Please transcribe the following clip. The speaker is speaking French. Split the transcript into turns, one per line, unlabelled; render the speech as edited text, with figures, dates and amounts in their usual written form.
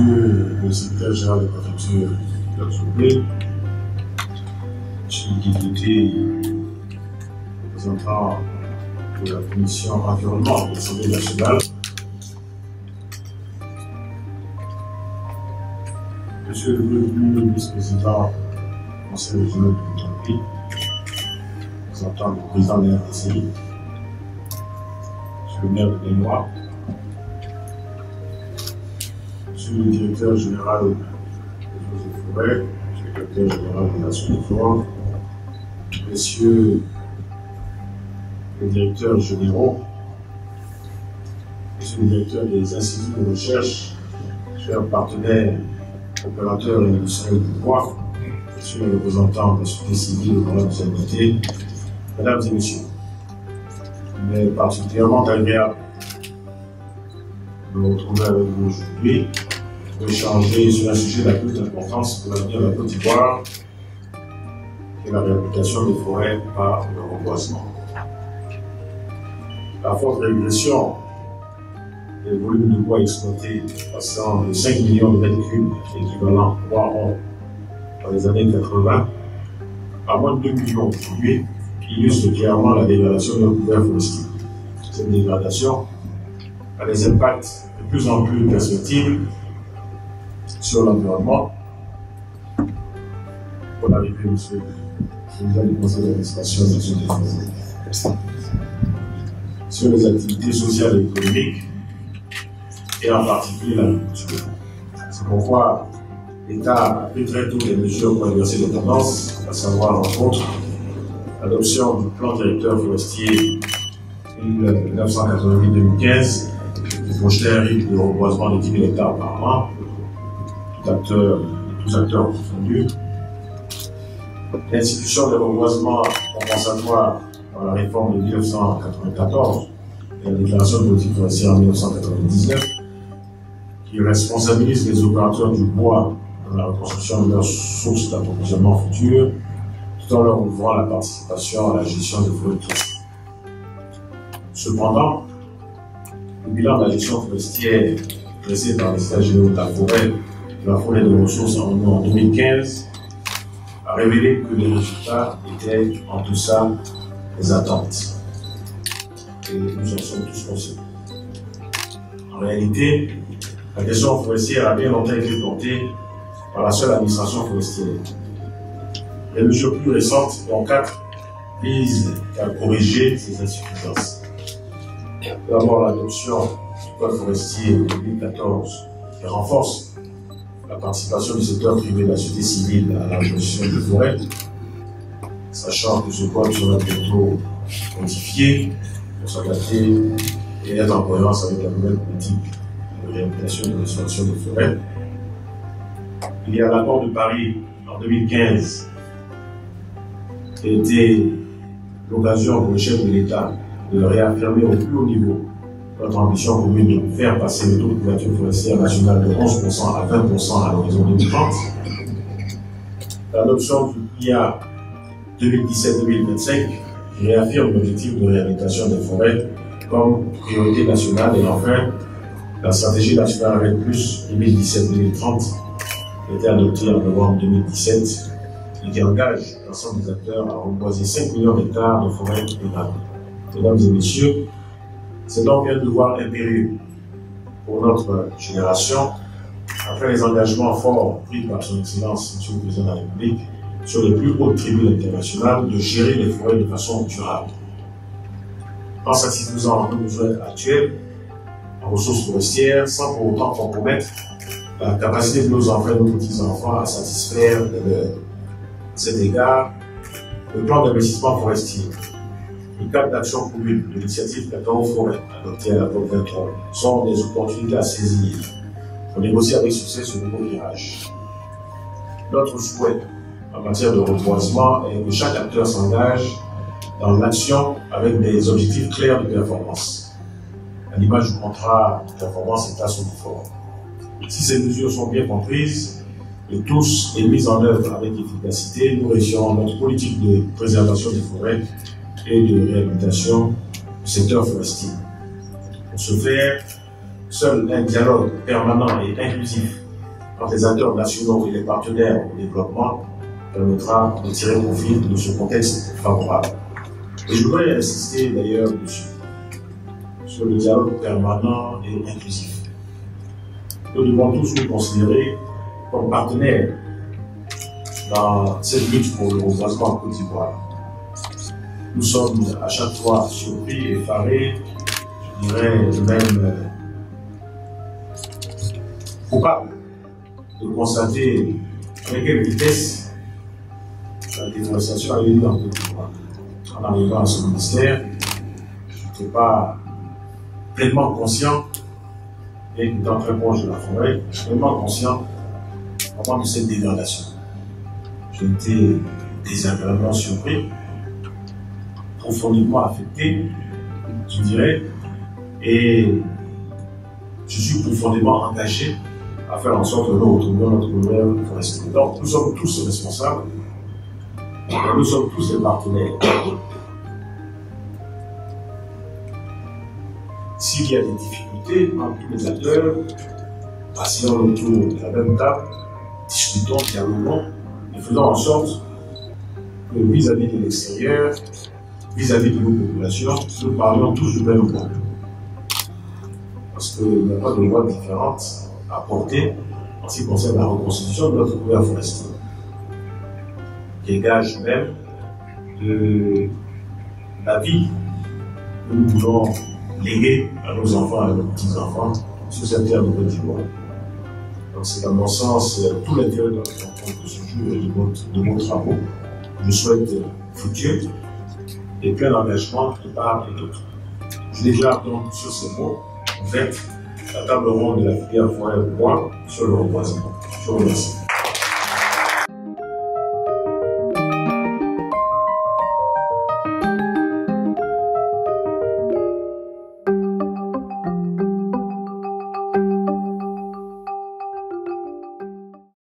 Monsieur le secrétaire général de la préfecture de l'Automobile, Monsieur le député représentant de la commission environnement de l'Assemblée nationale, Monsieur le vice-président du Conseil régional de l'Automobile, représentant le président de la RDCI, Monsieur le maire de Bénois, Monsieur le directeur général des eaux et forêts, Monsieur le directeur général des Nations Unies, Messieurs les directeurs généraux, Monsieur le directeur des instituts de recherche, chers partenaires, opérateurs et industriels du pouvoir, Monsieur le représentant de la société civile au Parlement des invités, Mesdames et Messieurs, il est particulièrement agréable de me retrouver avec vous aujourd'hui pour échanger sur un sujet de la plus d'importance pour l'avenir de la Côte d'Ivoire et la réhabilitation des forêts par le reboisement. La forte régression des volumes de bois exploités passant de 5 millions de mètres cubes équivalent bois rond dans les années 80 à moins de 2 millions aujourd'hui illustre clairement la dégradation de nos couverts forestiers. Cette dégradation a des impacts de plus en plus perceptibles sur l'environnement. Pour l'arrivée, monsieur le président du conseil d'administration de la société civile, sur les activités sociales et économiques, et en particulier l'agriculture. C'est pourquoi l'État a pris très tôt des mesures pour inverser les tendances, à savoir, entre autres, l'adoption du plan directeur forestier 1988-2015, qui projetait un rythme de reboisement de 10 000 hectares par an, tous acteurs confondus. L'institution de reboisement compensatoire par la réforme de 1994 et la déclaration de politique forestière en 1999, qui responsabilise les opérateurs du bois dans la reconstruction de leurs sources d'approvisionnement futures, tout en leur ouvrant la participation à la gestion des forêts classées. Cependant, le bilan de la gestion forestière dressé par les États généraux de la forêt de ressources en 2015 a révélé que les résultats étaient en deçà des attentes. Et nous en sommes tous conscients. En réalité, la question forestière a bien longtemps été portée par la seule administration forestière. Les mesures plus récentes, dont 4, visent à corriger ces insuffisances. D'abord, l'adoption du code forestier de 2014 qui renforce la participation du secteur privé de la société civile à la gestion des forêts, sachant que ce code sera bientôt modifié pour s'adapter et être en cohérence avec la nouvelle politique de réhabilitation et de restauration des forêts. Il y a l'accord de Paris en 2015 qui a été l'occasion pour le chef de l'État de réaffirmer au plus haut niveau notre ambition commune de faire passer le taux de couverture forestière nationale de 11% à 20% à l'horizon 2030. L'adoption du PIA 2017-2025 qui réaffirme l'objectif de réhabilitation des forêts comme priorité nationale, et enfin la stratégie nationale avec plus 2017-2030 qui a été adoptée en novembre 2017 et qui engage l'ensemble des acteurs à reboiser 5 millions d'hectares de forêts durables. Mesdames et messieurs, c'est donc un devoir impérieux pour notre génération, après les engagements forts pris par son Excellence, M. le Président de la République, sur les plus hautes tribunes internationales, de gérer les forêts de façon durable. En satisfaisant nos besoins actuels en ressources forestières, sans pour autant compromettre la capacité de nos enfants et de nos petits-enfants à satisfaire les leurs. À cet égard, le plan d'investissement forestier, le cadre d'action commune de l'initiative 14 forêts adopté à la COP23 sont des opportunités à saisir pour négocier avec succès ce nouveau virage. Notre souhait en matière de reboisement est que chaque acteur s'engage dans l'action avec des objectifs clairs de performance. À l'image du contrat de performance État-Sous-Fort. Si ces mesures sont bien comprises et tous et mises en œuvre avec efficacité, nous réussirons notre politique de préservation des forêts et de réhabilitation du secteur forestier. Pour ce faire, seul un dialogue permanent et inclusif entre les acteurs nationaux et les partenaires au développement permettra de tirer profit de ce contexte favorable. Et je voudrais insister d'ailleurs dessus, sur le dialogue permanent et inclusif. Nous devons tous nous considérer comme partenaires dans cette lutte pour le reboisement en Côte d'Ivoire. Nous sommes à chaque fois surpris, effarés, je dirais même coupables de constater avec quelle vitesse la déforestation a eu lieu dans Côte d'Ivoire. En arrivant à ce ministère, je n'étais pas pleinement conscient, et étant très proche de la forêt, je suis pleinement conscient vraiment de cette dégradation. J'ai été désagréablement surpris, profondément affecté, je dirais, et je suis profondément engagé à faire en sorte que nous retrouvions notre modèle forestier. Donc nous sommes tous responsables, nous sommes tous des partenaires. S'il y a des difficultés entre tous les acteurs, asseyons autour de la même table, discutons, dialoguons, et faisons en sorte que vis-à-vis de l'extérieur, vis-à-vis de nos populations, nous parlions tous du même mot. Parce qu'il n'y a pas de loi différente à porter en ce qui concerne la reconstitution de notre couvert forestier. Qui est gage même de la vie que nous voulons léguer à nos enfants, à nos petits-enfants, sur cette terre de Côte d'Ivoire. Donc c'est à mon sens tout l'intérêt de ce jour et de nos travaux. Je souhaite fructueux et plein d'engagement de part et d'autre. Je déclare donc sur ces mots ouverte la table ronde de la filière forêt bois sur le reboisement. Je vous remercie.